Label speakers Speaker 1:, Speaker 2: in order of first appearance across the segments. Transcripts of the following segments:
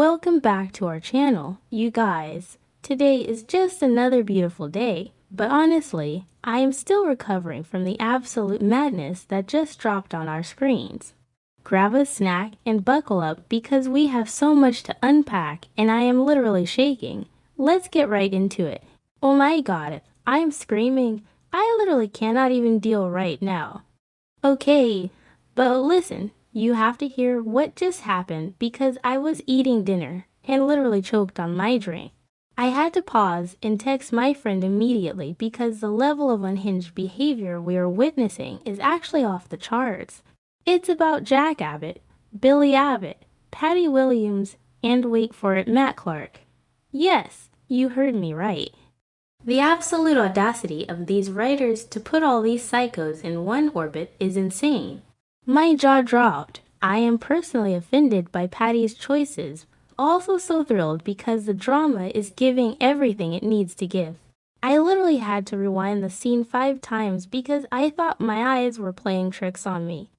Speaker 1: Welcome back to our channel, you guys. Today is just another beautiful day, but honestly, I am still recovering from the absolute madness that just dropped on our screens. Grab a snack and buckle up because we have so much to unpack and I am literally shaking. Let's get right into it. Oh my god, I am screaming. I literally cannot even deal right now. Okay, but listen, you have to hear what just happened because I was eating dinner and literally choked on my drink. I had to pause and text my friend immediately because the level of unhinged behavior we are witnessing is actually off the charts. It's about Jack Abbott, Billy Abbott, Patty Williams, and wait for it, Matt Clark. Yes, you heard me right. The absolute audacity of these writers to put all these psychos in one orbit is insane. My jaw dropped. I am personally offended by Patty's choices, also so thrilled because the drama is giving everything it needs to give. I literally had to rewind the scene 5 times because I thought my eyes were playing tricks on me.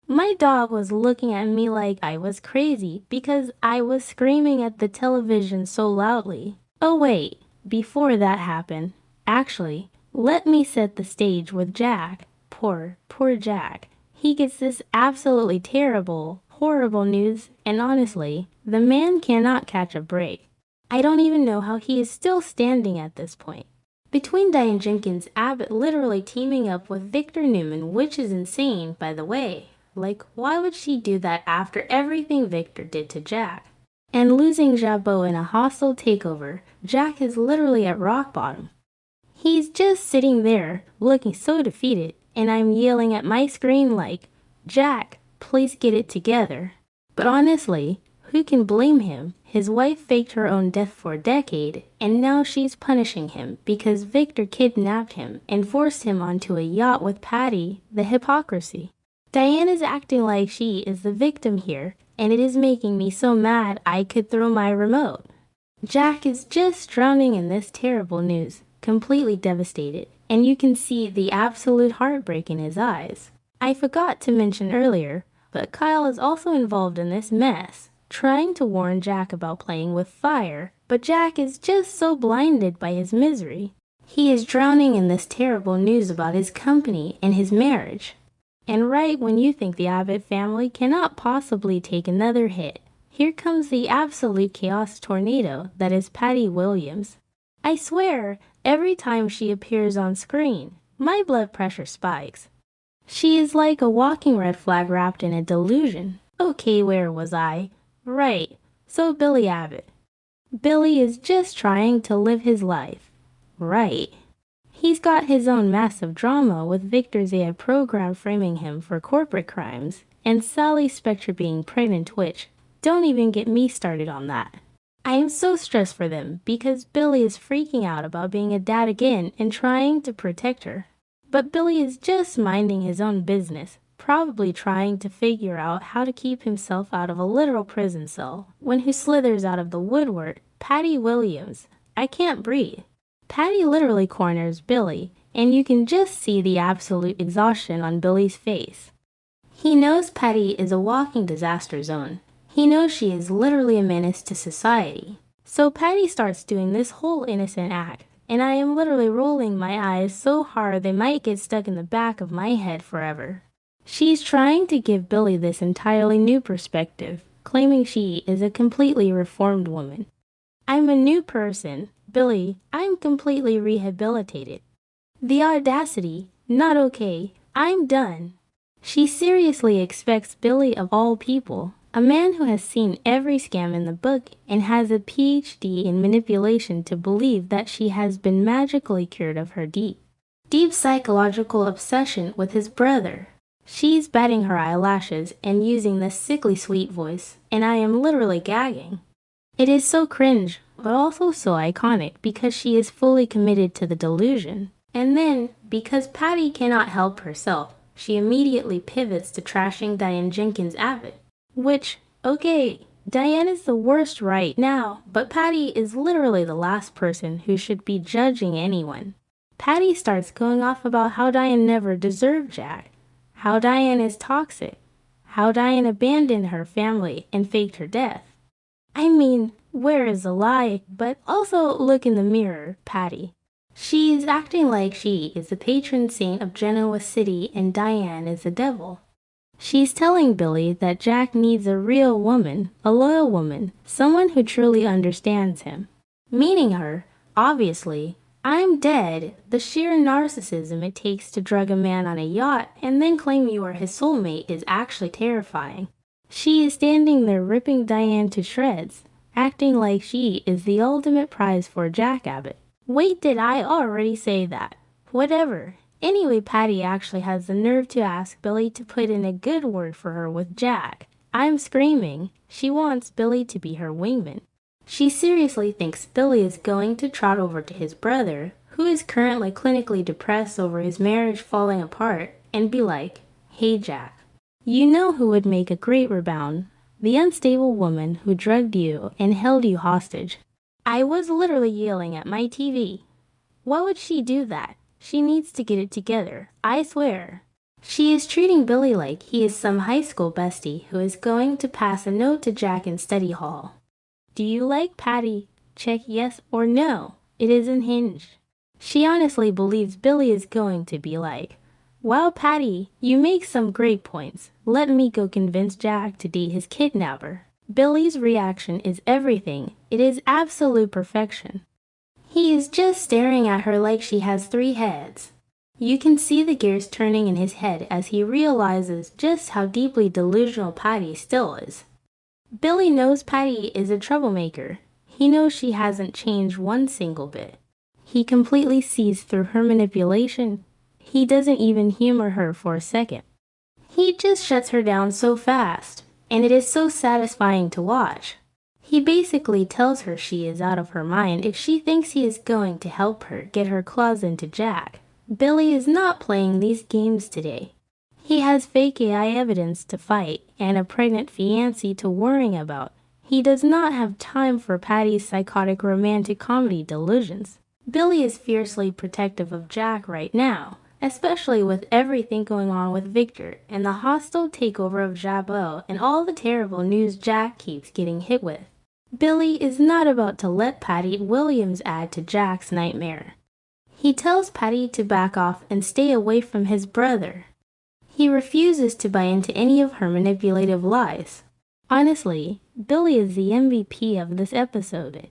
Speaker 1: My dog was looking at me like I was crazy because I was screaming at the television so loudly. Oh wait, before that happened, actually, let me set the stage with Jack. Poor Jack. He gets this absolutely terrible, horrible news, and honestly, the man cannot catch a break. I don't even know how he is still standing at this point. Between Diane Jenkins, Abbott literally teaming up with Victor Newman, which is insane, by the way. Like, why would she do that after everything Victor did to Jack? And losing Jabot in a hostile takeover, Jack is literally at rock bottom. He's just sitting there, looking so defeated, and I'm yelling at my screen like, Jack, please get it together. But honestly, who can blame him? His wife faked her own death for a decade, and now she's punishing him because Victor kidnapped him and forced him onto a yacht with Patty. The hypocrisy. Diane is acting like she is the victim here, and it is making me so mad I could throw my remote. Jack is just drowning in this terrible news, completely devastated, and you can see the absolute heartbreak in his eyes. I forgot to mention earlier, but Kyle is also involved in this mess, trying to warn Jack about playing with fire, but Jack is just so blinded by his misery. He is drowning in this terrible news about his company and his marriage. And right when you think the Abbott family cannot possibly take another hit, here comes the absolute chaos tornado that is Patty Williams. I swear, every time she appears on screen, my blood pressure spikes. She is like a walking red flag wrapped in a delusion. Okay, where was I? Right, so Billy Abbott. Billy is just trying to live his life. Right. He's got his own massive drama with Victor's AI program framing him for corporate crimes, and Sally Spectre being pregnant, which, don't even get me started on that. I am so stressed for them because Billy is freaking out about being a dad again and trying to protect her. But Billy is just minding his own business, probably trying to figure out how to keep himself out of a literal prison cell, when who slithers out of the woodwork? Patty Williams. I can't breathe. Patty literally corners Billy, and you can just see the absolute exhaustion on Billy's face. He knows Patty is a walking disaster zone. He knows she is literally a menace to society. So Patty starts doing this whole innocent act, and I am literally rolling my eyes so hard they might get stuck in the back of my head forever. She's trying to give Billy this entirely new perspective, claiming she is a completely reformed woman. I'm a new person. Billy, I'm completely rehabilitated. The audacity, not okay, I'm done. She seriously expects Billy of all people, a man who has seen every scam in the book and has a PhD in manipulation, to believe that she has been magically cured of her deep psychological obsession with his brother. She's batting her eyelashes and using this sickly sweet voice, and I am literally gagging. It is so cringe, but also so iconic because she is fully committed to the delusion. And then, because Patty cannot help herself, she immediately pivots to trashing Diane Jenkins Abbott. Which, okay, Diane is the worst right now, but Patty is literally the last person who should be judging anyone. Patty starts going off about how Diane never deserved Jack, how Diane is toxic, how Diane abandoned her family and faked her death. I mean, where is the lie? But also look in the mirror, Patty. She is acting like she is the patron saint of Genoa City and Diane is the devil. She's telling Billy that Jack needs a real woman, a loyal woman, someone who truly understands him. Meaning her, obviously, I'm dead, the sheer narcissism it takes to drug a man on a yacht and then claim you are his soulmate is actually terrifying. She is standing there ripping Diane to shreds, acting like she is the ultimate prize for Jack Abbott. Wait, did I already say that? Whatever. Anyway, Patty actually has the nerve to ask Billy to put in a good word for her with Jack. I'm screaming. She wants Billy to be her wingman. She seriously thinks Billy is going to trot over to his brother, who is currently clinically depressed over his marriage falling apart, and be like, "Hey Jack, you know who would make a great rebound? The unstable woman who drugged you and held you hostage." I was literally yelling at my TV. Why would she do that? She needs to get it together, I swear. She is treating Billy like he is some high school bestie who is going to pass a note to Jack in study hall. Do you like Patty? Check yes or no. It is unhinged. She honestly believes Billy is going to be like, "Wow, Patty, you make some great points. Let me go convince Jack to date his kidnapper." Billy's reaction is everything. It is absolute perfection. He is just staring at her like she has 3 heads. You can see the gears turning in his head as he realizes just how deeply delusional Patty still is. Billy knows Patty is a troublemaker. He knows she hasn't changed one single bit. He completely sees through her manipulation. He doesn't even humor her for a second. He just shuts her down so fast, and it is so satisfying to watch. He basically tells her she is out of her mind if she thinks he is going to help her get her claws into Jack. Billy is not playing these games today. He has fake AI evidence to fight and a pregnant fiancée to worry about. He does not have time for Patty's psychotic romantic comedy delusions. Billy is fiercely protective of Jack right now, especially with everything going on with Victor and the hostile takeover of Abbott and all the terrible news Jack keeps getting hit with. Billy is not about to let Patty Williams add to Jack's nightmare. He tells Patty to back off and stay away from his brother. He refuses to buy into any of her manipulative lies. Honestly, Billy is the MVP of this episode.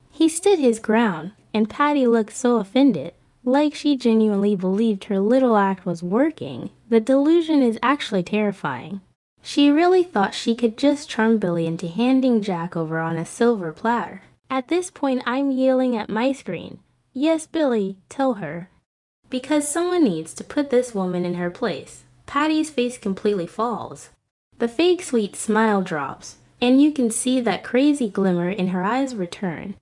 Speaker 1: He stood his ground, and Patty looked so offended, like she genuinely believed her little act was working. The delusion is actually terrifying. She really thought she could just charm Billy into handing Jack over on a silver platter. At this point, I'm yelling at my screen. Yes, Billy, tell her. Because someone needs to put this woman in her place. Patty's face completely falls. The fake sweet smile drops, and you can see that crazy glimmer in her eyes return.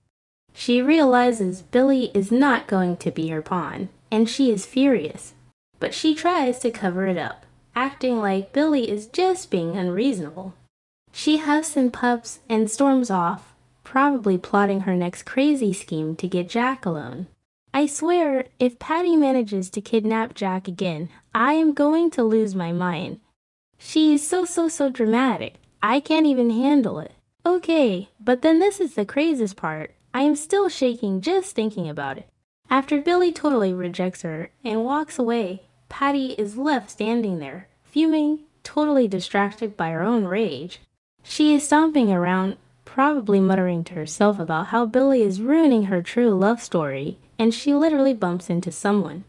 Speaker 1: She realizes Billy is not going to be her pawn, and she is furious. But she tries to cover it up, acting like Billy is just being unreasonable. She huffs and puffs and storms off, probably plotting her next crazy scheme to get Jack alone. I swear, if Patty manages to kidnap Jack again, I am going to lose my mind. She is so dramatic. I can't even handle it. Okay, but then this is the craziest part. I am still shaking just thinking about it. After Billy totally rejects her and walks away, Patty is left standing there, fuming, totally distracted by her own rage. She is stomping around, probably muttering to herself about how Billy is ruining her true love story, and she literally bumps into someone.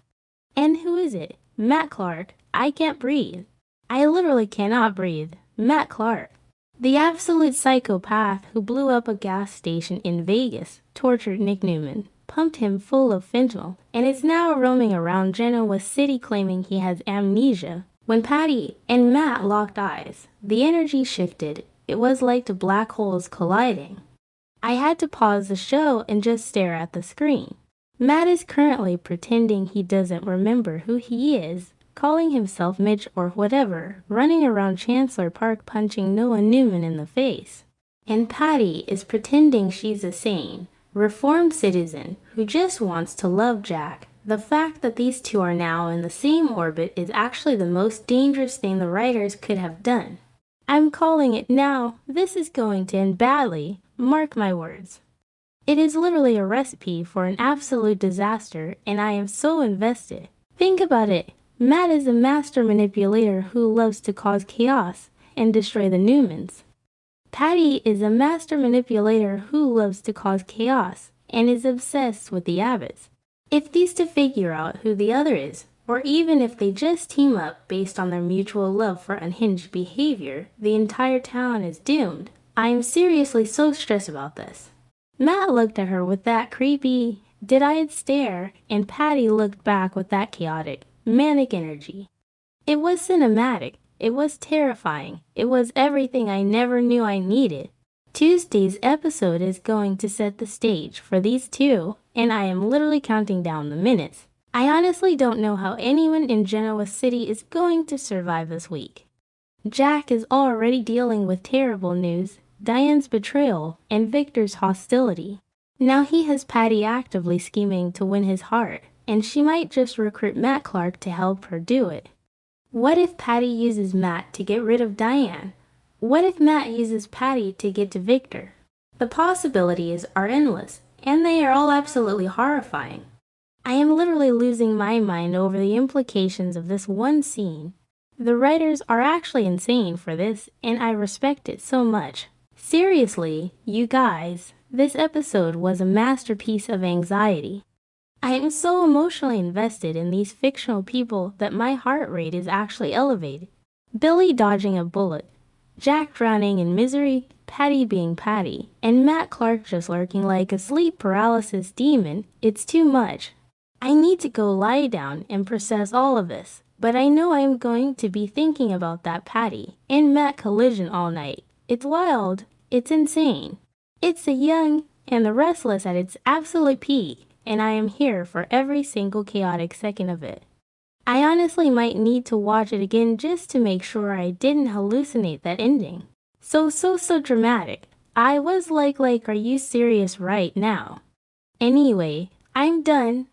Speaker 1: And who is it? Matt Clark. I can't breathe. I literally cannot breathe. Matt Clark. The absolute psychopath who blew up a gas station in Vegas, tortured Nick Newman, pumped him full of fentanyl, and is now roaming around Genoa City claiming he has amnesia. When Patty and Matt locked eyes, the energy shifted. It was like two black holes colliding. I had to pause the show and just stare at the screen. Matt is currently pretending he doesn't remember who he is, calling himself Mitch or whatever, running around Chancellor Park punching Noah Newman in the face. And Patty is pretending she's a sane, reformed citizen who just wants to love Jack. The fact that these two are now in the same orbit is actually the most dangerous thing the writers could have done. I'm calling it now. This is going to end badly. Mark my words. It is literally a recipe for an absolute disaster, and I am so invested. Think about it. Matt is a master manipulator who loves to cause chaos and destroy the Newmans. Patty is a master manipulator who loves to cause chaos and is obsessed with the Abbotts. If these two figure out who the other is, or even if they just team up based on their mutual love for unhinged behavior, the entire town is doomed. I am seriously so stressed about this. Matt looked at her with that creepy, dead-eyed stare, and Patty looked back with that chaotic, manic energy. It was cinematic. It was terrifying. It was everything I never knew I needed. Tuesday's episode is going to set the stage for these two, and I am literally counting down the minutes. I honestly don't know how anyone in Genoa City is going to survive this week. Jack is already dealing with terrible news, Diane's betrayal, and Victor's hostility. Now he has Patty actively scheming to win his heart, and she might just recruit Matt Clark to help her do it. What if Patty uses Matt to get rid of Diane? What if Matt uses Patty to get to Victor? The possibilities are endless, and they are all absolutely horrifying. I am literally losing my mind over the implications of this one scene. The writers are actually insane for this, and I respect it so much. Seriously, you guys, this episode was a masterpiece of anxiety. I am so emotionally invested in these fictional people that my heart rate is actually elevated. Billy dodging a bullet, Jack drowning in misery, Patty being Patty, and Matt Clark just lurking like a sleep paralysis demon. It's too much. I need to go lie down and process all of this, but I know I am going to be thinking about that Patty and Matt collision all night. It's wild. It's insane. It's the young and the restless at its absolute peak, and I am here for every single chaotic second of it. I honestly might need to watch it again just to make sure I didn't hallucinate that ending. So dramatic. I was like, are you serious right now? Anyway, I'm done.